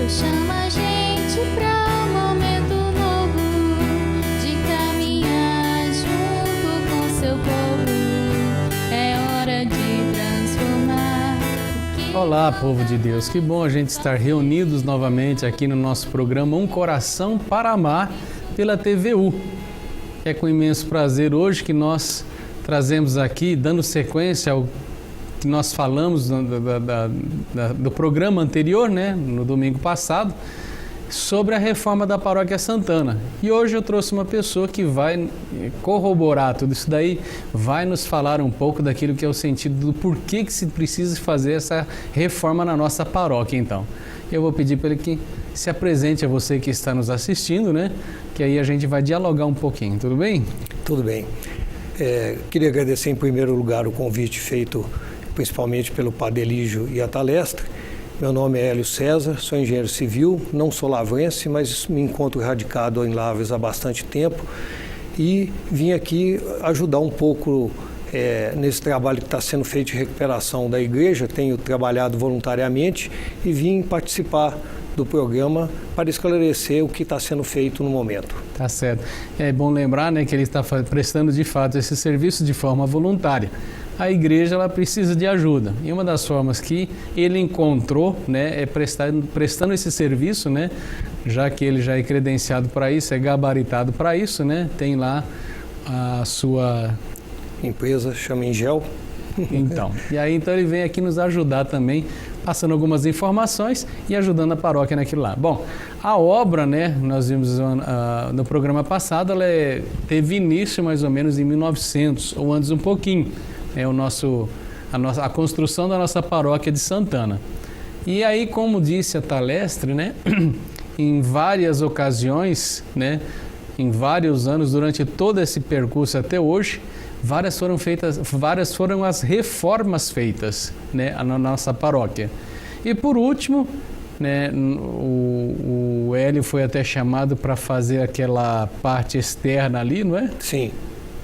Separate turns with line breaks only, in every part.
Deus chama a gente pra um momento novo, de caminhar junto com seu povo. É hora de transformar.
Olá, povo de Deus, que bom a gente estar reunidos novamente aqui no nosso programa Um Coração para Amar pela TVU. É com imenso prazer hoje que nós trazemos aqui, dando sequência ao que nós falamos do programa anterior, né, no domingo passado, sobre a reforma da Paróquia Santana. E hoje eu trouxe uma pessoa que vai corroborar tudo isso daí, vai nos falar um pouco daquilo que é o sentido do porquê que se precisa fazer essa reforma na nossa paróquia, então. Eu vou pedir para ele que se apresente a você que está nos assistindo, né, que aí a gente vai dialogar um pouquinho, tudo bem?
Tudo bem. Queria agradecer em primeiro lugar o convite feito principalmente pelo Padre Elígio e a Talestre. Meu nome é Hélio César, sou engenheiro civil, não sou lavrense, mas me encontro radicado em Lavras há bastante tempo e vim aqui ajudar um pouco nesse trabalho que está sendo feito de recuperação da igreja. Tenho trabalhado voluntariamente e vim participar do programa para esclarecer o que está sendo feito no momento.
Tá certo. É bom lembrar, né, que ele está prestando de fato esse serviço de forma voluntária. A igreja ela precisa de ajuda. E uma das formas que ele encontrou, né, é prestando esse serviço, né, já que ele já é credenciado para isso, é gabaritado para isso, né, tem lá a sua
empresa, chama Ingel.
Então, então ele vem aqui nos ajudar também, passando algumas informações e ajudando a paróquia naquilo lá. Bom, a obra, né, nós vimos no programa passado, ela teve início mais ou menos em 1900, ou antes um pouquinho. A construção da nossa paróquia de Santana. E aí, como disse a Talestre, né, em várias ocasiões, né, em vários anos, durante todo esse percurso até hoje, várias foram as reformas feitas, né, na nossa paróquia. E por último, né, o Hélio foi até chamado para fazer aquela parte externa ali, não é?
Sim.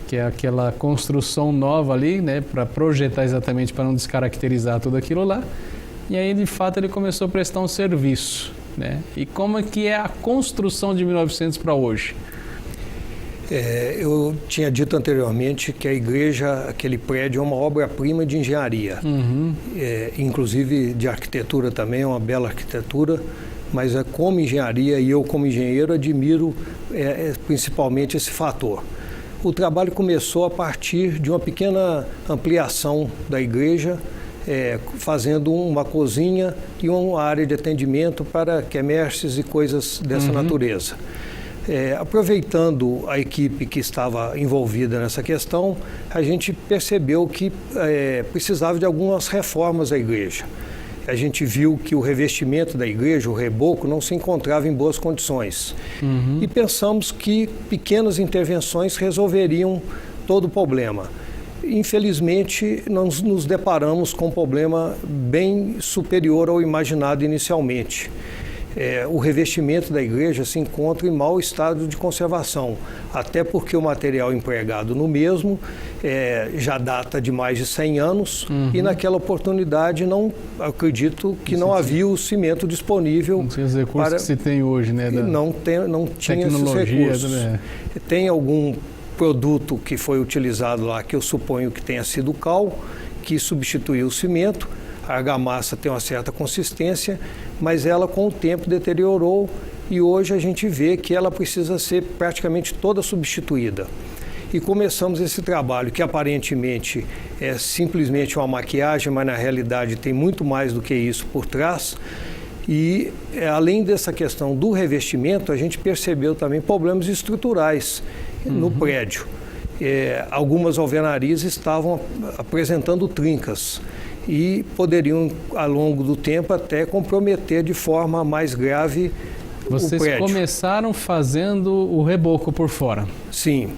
Que é aquela construção nova ali, né, para projetar exatamente, para não descaracterizar tudo aquilo lá. E aí, de fato, ele começou a prestar um serviço, né? E como é que é a construção de 1900 para hoje?
Eu tinha dito anteriormente que a igreja, aquele prédio, é uma obra-prima de engenharia.
Uhum.
Inclusive de arquitetura também, é uma bela arquitetura, mas como engenharia, e eu como engenheiro admiro principalmente esse fator. O trabalho começou a partir de uma pequena ampliação da igreja, fazendo uma cozinha e uma área de atendimento para quermesses e coisas dessa natureza. Aproveitando a equipe que estava envolvida nessa questão, a gente percebeu que precisava de algumas reformas da igreja. A gente viu que o revestimento da igreja, o reboco, não se encontrava em boas condições. Uhum. E pensamos que pequenas intervenções resolveriam todo o problema. Infelizmente, nós nos deparamos com um problema bem superior ao imaginado inicialmente. O revestimento da igreja se encontra em mau estado de conservação, até porque o material empregado no mesmo já data de mais de 100 anos e naquela oportunidade acredito que não havia o cimento disponível.
Não tinha os recursos que se tem hoje, né?
Não tinha esses recursos. Né? Tem algum produto que foi utilizado lá, que eu suponho que tenha sido o cal, que substituiu o cimento. A argamassa tem uma certa consistência, mas ela com o tempo deteriorou e hoje a gente vê que ela precisa ser praticamente toda substituída. E começamos esse trabalho que aparentemente é simplesmente uma maquiagem, mas na realidade tem muito mais do que isso por trás. E além dessa questão do revestimento, a gente percebeu também problemas estruturais no prédio. Algumas alvenarias estavam apresentando trincas e poderiam, ao longo do tempo, até comprometer de forma mais grave o prédio.
Vocês começaram fazendo o reboco por fora?
Sim.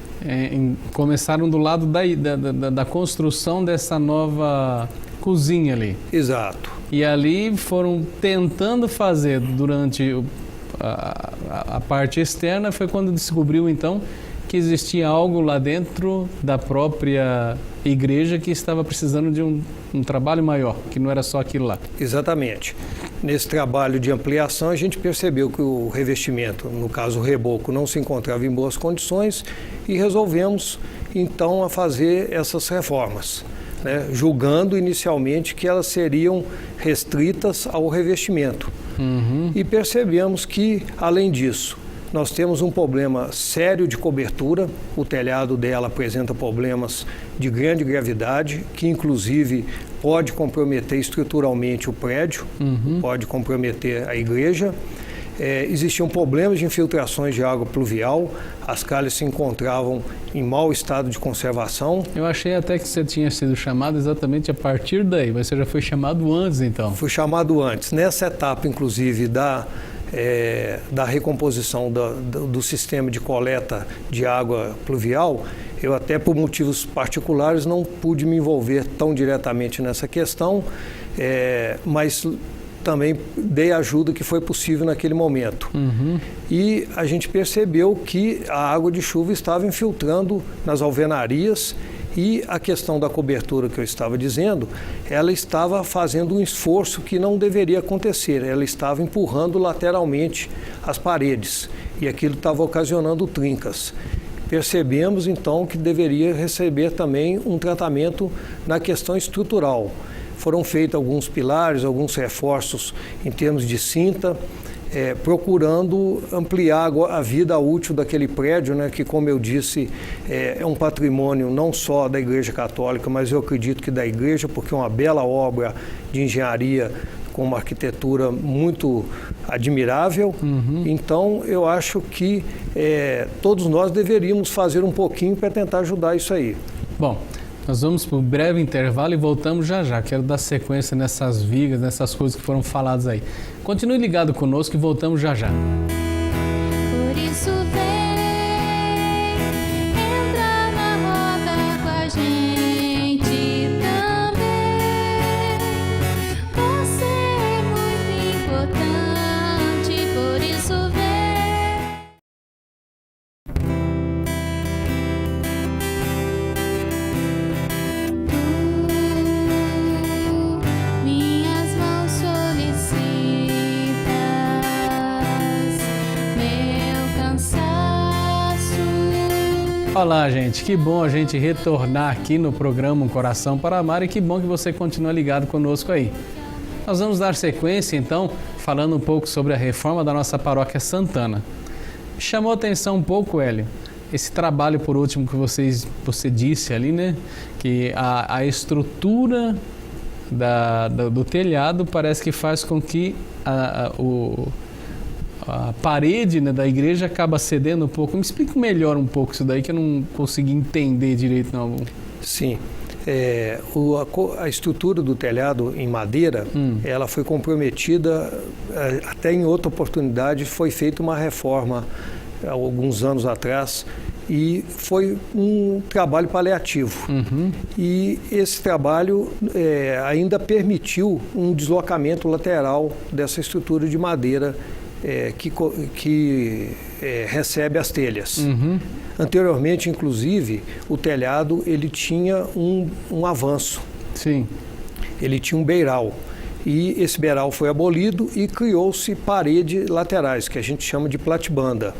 Começaram do lado da construção dessa nova cozinha ali?
Exato.
E ali foram tentando fazer durante a parte externa, foi quando descobriu então que existia algo lá dentro da própria igreja que estava precisando de um trabalho maior, que não era só aquilo lá.
Exatamente. Nesse trabalho de ampliação, a gente percebeu que o revestimento, no caso o reboco, não se encontrava em boas condições e resolvemos então a fazer essas reformas, né? Julgando inicialmente que elas seriam restritas ao revestimento. E percebemos que, além disso, nós temos um problema sério de cobertura. O telhado dela apresenta problemas de grande gravidade, que inclusive pode comprometer estruturalmente o prédio, pode comprometer a igreja. Existiam problemas de infiltrações de água pluvial, as calhas se encontravam em mau estado de conservação.
Eu achei até que você tinha sido chamado exatamente a partir daí, mas você já foi chamado antes então.
Fui chamado antes. Nessa etapa, inclusive, da recomposição do sistema de coleta de água pluvial, eu até por motivos particulares não pude me envolver tão diretamente nessa questão, mas também dei a ajuda que foi possível naquele momento. E a gente percebeu que a água de chuva estava infiltrando nas alvenarias e a questão da cobertura que eu estava dizendo, ela estava fazendo um esforço que não deveria acontecer, ela estava empurrando lateralmente as paredes e aquilo estava ocasionando trincas. Percebemos então que deveria receber também um tratamento na questão estrutural. Foram feitos alguns pilares, alguns reforços em termos de cinta, procurando ampliar a vida útil daquele prédio, né, que, como eu disse, é um patrimônio não só da Igreja Católica, mas eu acredito que da Igreja, porque é uma bela obra de engenharia com uma arquitetura muito admirável. Então, eu acho que todos nós deveríamos fazer um pouquinho para tentar ajudar isso aí.
Bom, nós vamos para um breve intervalo e voltamos já já. Quero dar sequência nessas vigas, nessas coisas que foram faladas aí. Continue ligado conosco e voltamos já já.
Por isso vem, entra na roda com a gente também. Você é muito importante, por isso vem. Minhas mãos solicitas, meu cansaço.
Olá, gente. Que bom a gente retornar aqui no programa Um Coração para Amar e que bom que você continua ligado conosco aí. Nós vamos dar sequência, então, falando um pouco sobre a reforma da nossa paróquia Santana. Chamou a atenção um pouco, Hélio, esse trabalho, por último, que você disse ali, né? Que a estrutura do telhado parece que faz com que a parede, né, da igreja acaba cedendo um pouco. Me explica melhor um pouco isso daí, que eu não consegui entender direito, não.
Sim. A estrutura do telhado em madeira, ela foi comprometida, até em outra oportunidade foi feita uma reforma há alguns anos atrás e foi um trabalho paliativo. E esse trabalho ainda permitiu um deslocamento lateral dessa estrutura de madeira que recebe as telhas. Anteriormente, inclusive, o telhado ele tinha um avanço.
Sim.
Ele tinha um beiral. E esse beiral foi abolido e criou-se paredes laterais, que a gente chama de platibanda.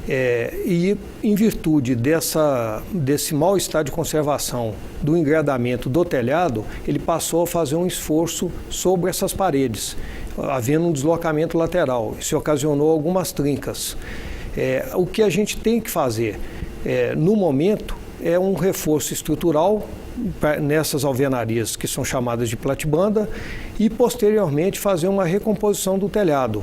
E em virtude desse mau estado de conservação do engradamento do telhado, ele passou a fazer um esforço sobre essas paredes, havendo um deslocamento lateral. Isso ocasionou algumas trincas. O que a gente tem que fazer, no momento, é um reforço estrutural nessas alvenarias que são chamadas de platibanda e posteriormente fazer uma recomposição do telhado.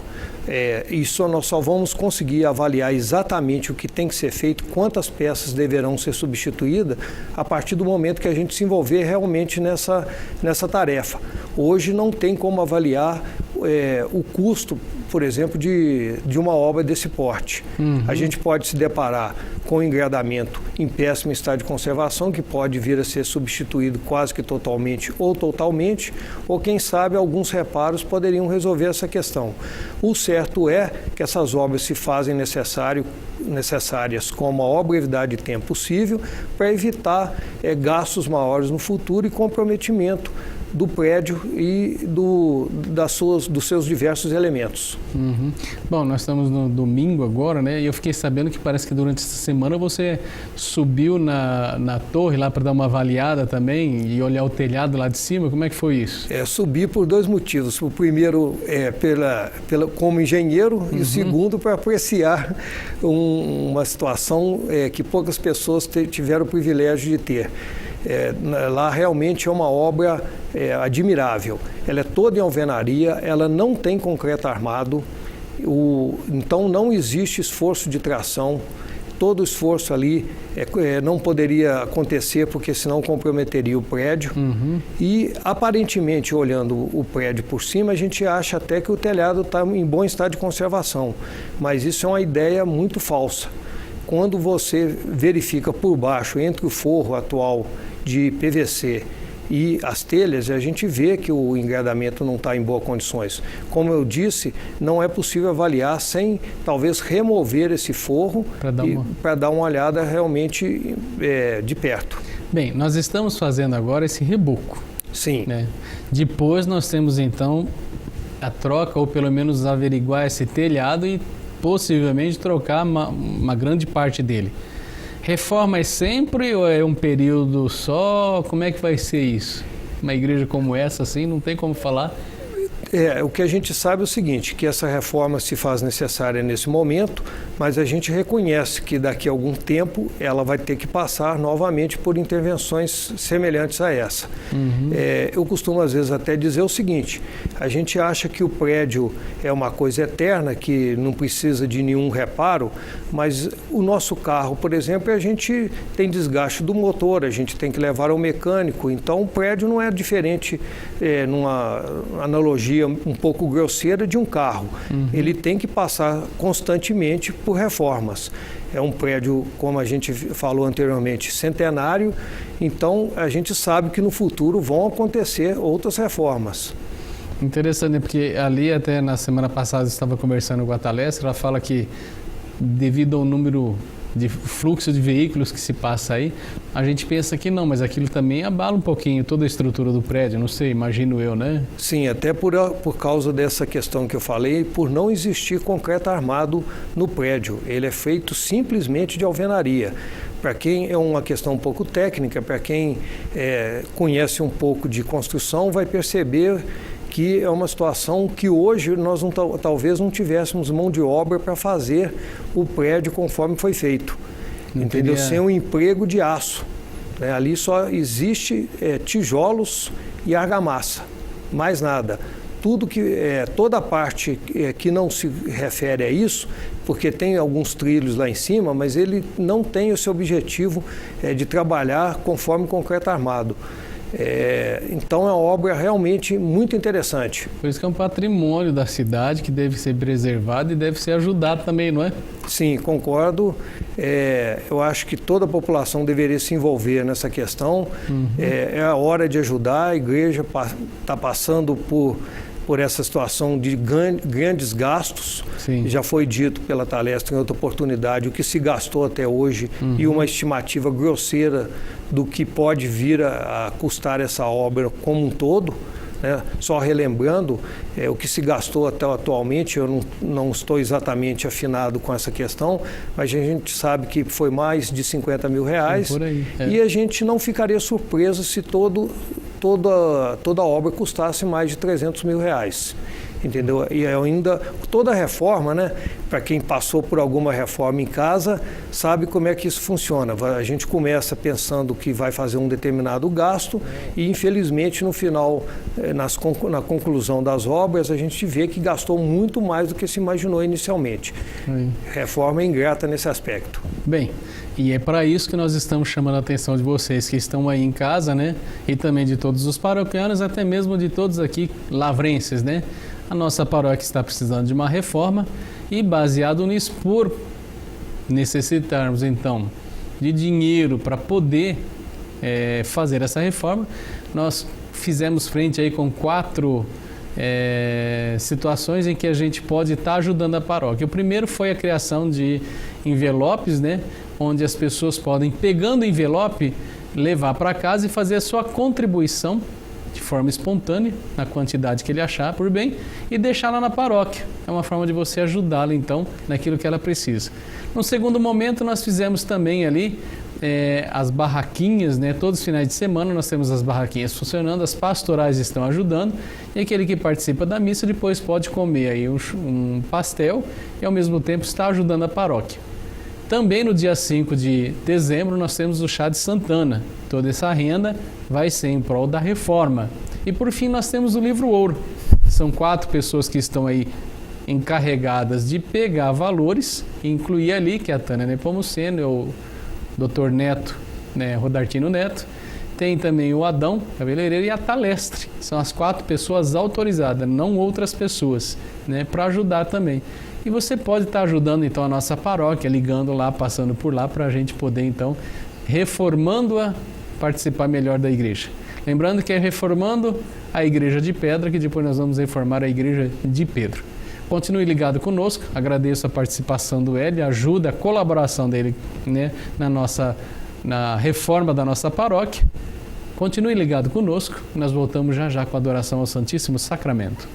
Isso nós só vamos conseguir avaliar exatamente o que tem que ser feito, quantas peças deverão ser substituídas a partir do momento que a gente se envolver realmente nessa tarefa. Hoje não tem como avaliar o custo por exemplo, de uma obra desse porte. A gente pode se deparar com engradamento em péssimo estado de conservação, que pode vir a ser substituído quase que totalmente, ou quem sabe alguns reparos poderiam resolver essa questão. O certo é que essas obras se fazem necessárias com a maior brevidade de tempo possível para evitar gastos maiores no futuro e comprometimento do prédio e dos seus diversos elementos.
Bom, nós estamos no domingo agora, né? E eu fiquei sabendo que parece que durante essa semana você subiu na torre lá para dar uma avaliada também e olhar o telhado lá de cima. Como é que foi isso?
Subi por dois motivos. O primeiro como engenheiro e o segundo para apreciar uma situação que poucas pessoas tiveram o privilégio de ter. Lá realmente é uma obra admirável. Ela é toda em alvenaria, ela não tem concreto armado, então não existe esforço de tração. Todo o esforço ali não poderia acontecer porque senão comprometeria o prédio. E aparentemente, olhando o prédio por cima, a gente acha até que o telhado está em bom estado de conservação, mas isso é uma ideia muito falsa. Quando você verifica por baixo, entre o forro atual de PVC e as telhas, a gente vê que o engradamento não está em boas condições. Como eu disse, não é possível avaliar sem talvez remover esse forro para dar uma olhada realmente de perto.
Bem, nós estamos fazendo agora esse reboco.
Sim.
Né? Depois nós temos então a troca, ou pelo menos averiguar esse telhado e possivelmente trocar uma grande parte dele. Reforma é sempre ou é um período só? Como é que vai ser isso? Uma igreja como essa, assim, não tem como falar?
O que a gente sabe é o seguinte, que essa reforma se faz necessária nesse momento, mas a gente reconhece que daqui a algum tempo ela vai ter que passar novamente por intervenções semelhantes a essa. Eu costumo às vezes até dizer o seguinte, a gente acha que o prédio é uma coisa eterna, que não precisa de nenhum reparo, mas o nosso carro, por exemplo, a gente tem desgaste do motor, a gente tem que levar ao mecânico, então o prédio não é diferente, numa analogia um pouco grosseira, de um carro. Ele tem que passar constantemente por reformas. É um prédio, como a gente falou anteriormente, centenário, então a gente sabe que no futuro vão acontecer outras reformas.
Interessante, porque ali até na semana passada eu estava conversando com a Thalessa, ela fala que devido ao número de fluxo de veículos que se passa aí, a gente pensa que não, mas aquilo também abala um pouquinho toda a estrutura do prédio, não sei, imagino eu, né?
Sim, até por causa dessa questão que eu falei, por não existir concreto armado no prédio. Ele é feito simplesmente de alvenaria. Para quem é uma questão um pouco técnica, para quem conhece um pouco de construção, vai perceber que é uma situação que hoje nós talvez não tivéssemos mão de obra para fazer o prédio conforme foi feito, entendeu? Sem um emprego de aço. Né? Ali só existe tijolos e argamassa, mais nada. Toda a parte que não se refere a isso, porque tem alguns trilhos lá em cima, mas ele não tem esse objetivo de trabalhar conforme concreto armado. Então é uma obra realmente muito interessante.
Por isso que é um patrimônio da cidade que deve ser preservado e deve ser ajudado também, não é?
Sim, concordo. Eu acho que toda a população deveria se envolver nessa questão. É a hora de ajudar. A igreja está passando por essa situação de grandes gastos.
Sim.
Já foi dito pela Thalessa em outra oportunidade o que se gastou até hoje e uma estimativa grosseira do que pode vir a custar essa obra como um todo. Né? Só relembrando, o que se gastou até atualmente, eu não estou exatamente afinado com essa questão, mas a gente sabe que foi mais de 50 mil reais.
Por aí,
e a gente não ficaria surpreso se toda a obra custasse mais de 300 mil reais. Entendeu? E ainda toda reforma, né? Para quem passou por alguma reforma em casa, sabe como é que isso funciona. A gente começa pensando que vai fazer um determinado gasto e, infelizmente, no final, na conclusão das obras, a gente vê que gastou muito mais do que se imaginou inicialmente. Reforma é ingrata nesse aspecto.
Bem, e é para isso que nós estamos chamando a atenção de vocês que estão aí em casa, né? E também de todos os paroquianos, até mesmo de todos aqui lavrenses, né? a nossa paróquia está precisando de uma reforma e, baseado nisso, por necessitarmos então de dinheiro para poder fazer essa reforma, nós fizemos frente aí com 4 situações em que a gente pode estar ajudando a paróquia. O primeiro foi a criação de envelopes, né, onde as pessoas podem, pegando o envelope, levar para casa e fazer a sua contribuição de forma espontânea, na quantidade que ele achar por bem, e deixar lá na paróquia. É uma forma de você ajudá-la, então, naquilo que ela precisa. No segundo momento, nós fizemos também ali as barraquinhas, né? Todos os finais de semana nós temos as barraquinhas funcionando, as pastorais estão ajudando, e aquele que participa da missa depois pode comer aí um pastel e ao mesmo tempo está ajudando a paróquia. Também no dia 5 de dezembro nós temos o chá de Santana. Toda essa renda vai ser em prol da reforma. E por fim nós temos o livro Ouro. São 4 pessoas que estão aí encarregadas de pegar valores e incluir ali, que é a Tânia Nepomuceno, o Dr. Neto, né, Rodartino Neto. Tem também o Adão Cabeleireiro e a Talestre. São as 4 pessoas autorizadas, não outras pessoas, né, para ajudar também. E você pode estar ajudando então a nossa paróquia, ligando lá, passando por lá, para a gente poder então, reformando-a, participar melhor da igreja. Lembrando que é reformando a igreja de Pedra, que depois nós vamos reformar a igreja de Pedro. Continue ligado conosco, agradeço a participação do Hélio, a ajuda, a colaboração dele, né, na reforma da nossa paróquia. Continue ligado conosco, nós voltamos já já com a adoração ao Santíssimo Sacramento.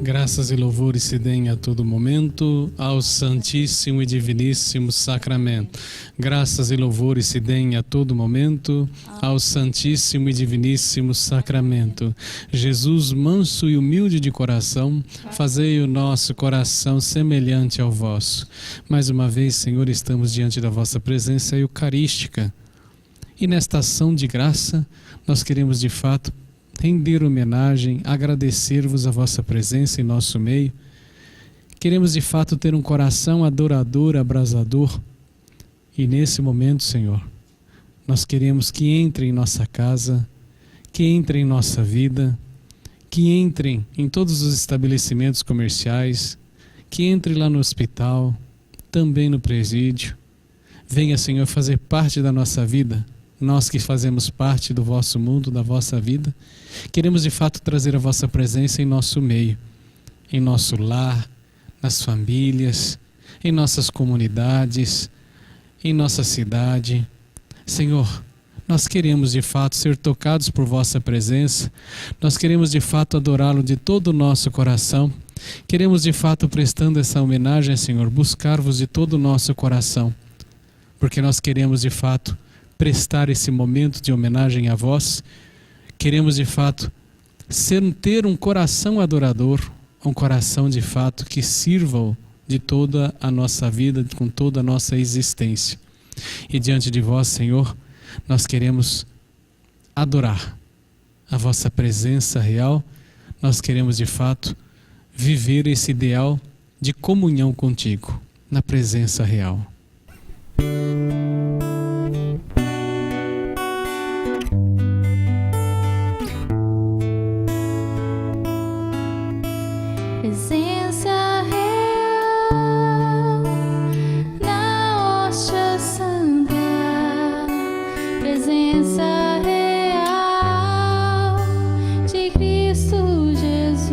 Graças e louvores se deem a todo momento ao Santíssimo e Diviníssimo Sacramento. Graças e louvores se deem a todo momento ao Santíssimo e Diviníssimo Sacramento. Jesus, manso e humilde de coração, fazei o nosso coração semelhante ao vosso. Mais uma vez, Senhor, estamos diante da vossa presença eucarística. E nesta ação de graça, nós queremos de fato render homenagem, agradecer-vos a vossa presença em nosso meio. Queremos de fato ter um coração adorador, abrasador. E nesse momento, Senhor, nós queremos que entre em nossa casa, que entre em nossa vida, que entrem em todos os estabelecimentos comerciais, que entre lá no hospital, também no presídio. Venha, Senhor, fazer parte da nossa vida. Nós que fazemos parte do vosso mundo, da vossa vida, queremos de fato trazer a vossa presença em nosso meio. em nosso lar, nas famílias, em nossas comunidades, em nossa cidade. Senhor, nós queremos de fato ser tocados por vossa presença, nós queremos de fato adorá-lo de todo o nosso coração, queremos de fato, prestando essa homenagem, Senhor, buscar-vos de todo o nosso coração, porque nós queremos de fato prestar esse momento de homenagem a vós, queremos de fato ter um coração adorador, um coração de fato que sirva de toda a nossa vida, com toda a nossa existência. E diante de vós, Senhor, nós queremos adorar a vossa presença real, nós queremos de fato viver esse ideal de comunhão contigo, na presença real.
Presença real na hóstia santa, presença real de Cristo Jesus,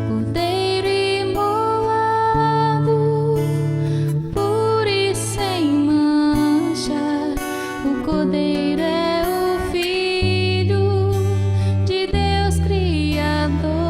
Cordeiro imolado, puro e sem mancha. O Cordeiro é o Filho de Deus Criador.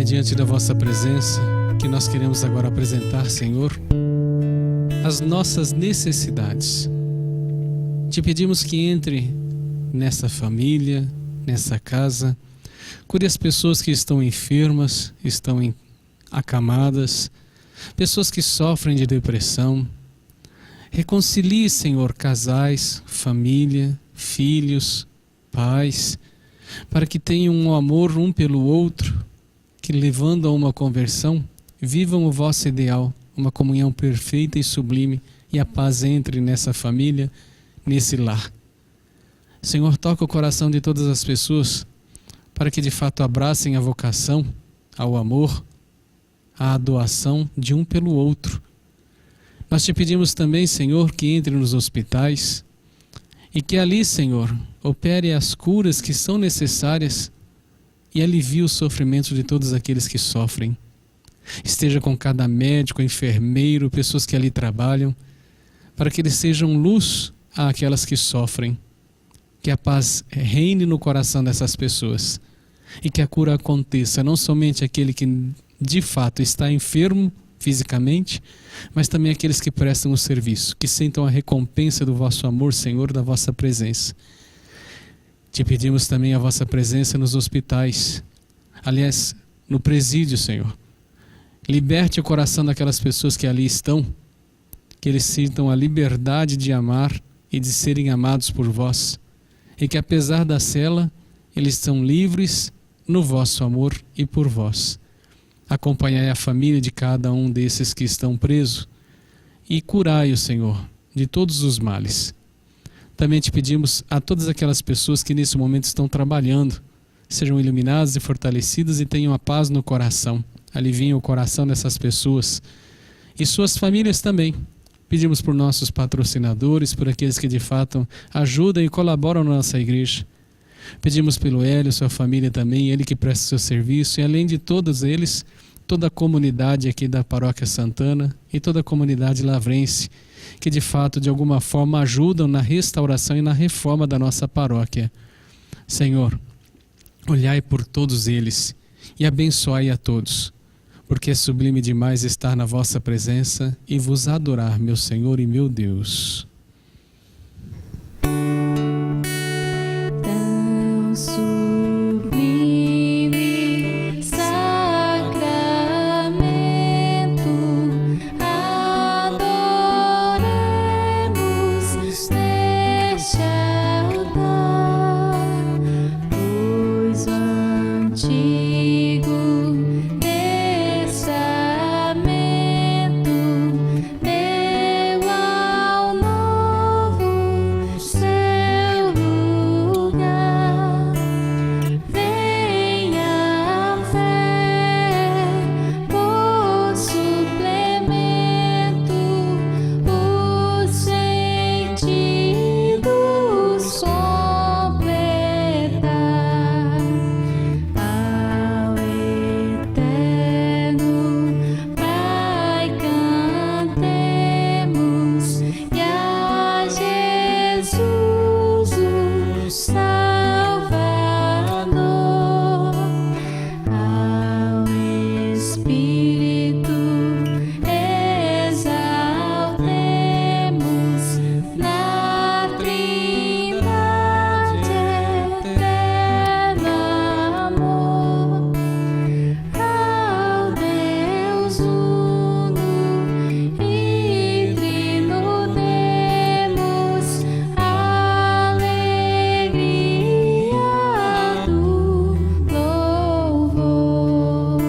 Diante da vossa presença, que nós queremos agora apresentar, Senhor, as nossas necessidades. Te pedimos que entre nessa família, nessa casa, cure as pessoas que estão enfermas, estão acamadas, pessoas que sofrem de depressão. Reconcilie, Senhor, casais, família, filhos, pais, para que tenham um amor um pelo outro, que levando a uma conversão, vivam o vosso ideal, uma comunhão perfeita e sublime, e a paz entre nessa família, nesse lar. Senhor, toca o coração de todas as pessoas, para que de fato abracem a vocação, ao amor, à doação de um pelo outro. Nós te pedimos também, Senhor, que entre nos hospitais, e que ali, Senhor, opere as curas que são necessárias, e alivie o sofrimento de todos aqueles que sofrem. Esteja com cada médico, enfermeiro, pessoas que ali trabalham, para que eles sejam luz àquelas que sofrem. Que a paz reine no coração dessas pessoas e que a cura aconteça, não somente aquele que de fato está enfermo fisicamente, mas também aqueles que prestam o serviço, que sentam a recompensa do vosso amor, Senhor, da vossa presença. Te pedimos também a vossa presença nos hospitais, aliás, no presídio, Senhor. Liberte o coração daquelas pessoas que ali estão, que eles sintam a liberdade de amar e de serem amados por vós, e que apesar da cela, eles estão livres no vosso amor e por vós. Acompanhai a família de cada um desses que estão presos e curai o Senhor de todos os males. Também te pedimos a todas aquelas pessoas que nesse momento estão trabalhando, sejam iluminadas e fortalecidas e tenham a paz no coração. Aliviem o coração dessas pessoas e suas famílias também. Pedimos por nossos patrocinadores, por aqueles que de fato ajudam e colaboram na nossa igreja. Pedimos pelo Hélio, sua família também, ele que presta seu serviço, e além de todos eles, toda a comunidade aqui da Paróquia Santana e toda a comunidade lavrense, que de fato, de alguma forma, ajudam na restauração e na reforma da nossa paróquia. Senhor, olhai por todos eles e abençoai a todos, porque é sublime demais estar na vossa presença e vos adorar, meu Senhor e meu Deus.
Tão sublime sacramento, adoremos neste altar, pois o antigo testamento deu ao novo seu lugar. Venha a fé por suplemento, os sentidos completar. Ao eterno Pai cantemos, e a Jesus o Salvador. Ao Espírito exaltemos na Trindade eterno amor. Ao Deus uno e trino demos alegria do louvor.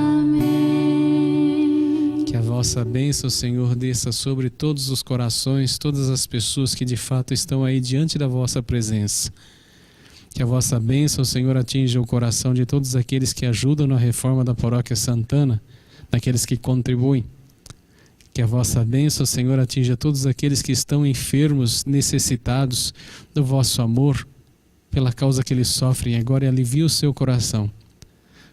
Amém.
Que a vossa bênção, Senhor, desça sobre todos os corações, todas as pessoas que de fato estão aí diante da vossa presença. Que a vossa bênção, Senhor, atinja o coração de todos aqueles que ajudam na reforma da Paróquia Santana, daqueles que contribuem. Que a vossa bênção, Senhor, atinja todos aqueles que estão enfermos, necessitados do vosso amor, pela causa que eles sofrem agora, e alivie o seu coração.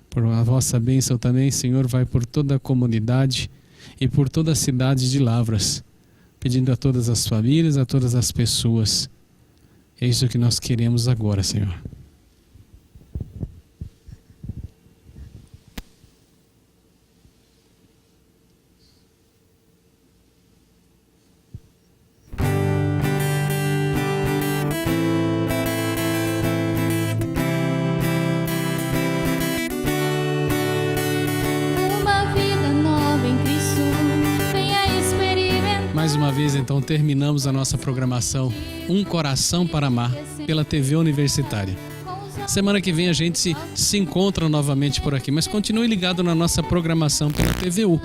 Por a vossa bênção também, Senhor, vai por toda a comunidade e por toda a cidade de Lavras, pedindo a todas as famílias, a todas as pessoas. É isso que nós queremos agora, Senhor.
Uma vida nova em Cristo, venha experimentar.
Mais uma vez, então, terminamos a nossa programação Um Coração para Amar pela TV Universitária. Semana que vem a gente se encontra novamente por aqui, mas continue ligado na nossa programação pela TVU.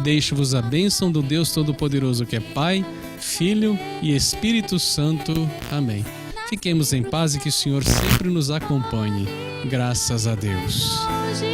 Deixo-vos a bênção do Deus Todo-Poderoso, que é Pai, Filho e Espírito Santo. Amém. Fiquemos em paz e que o Senhor sempre nos acompanhe. Graças a Deus.
Hoje,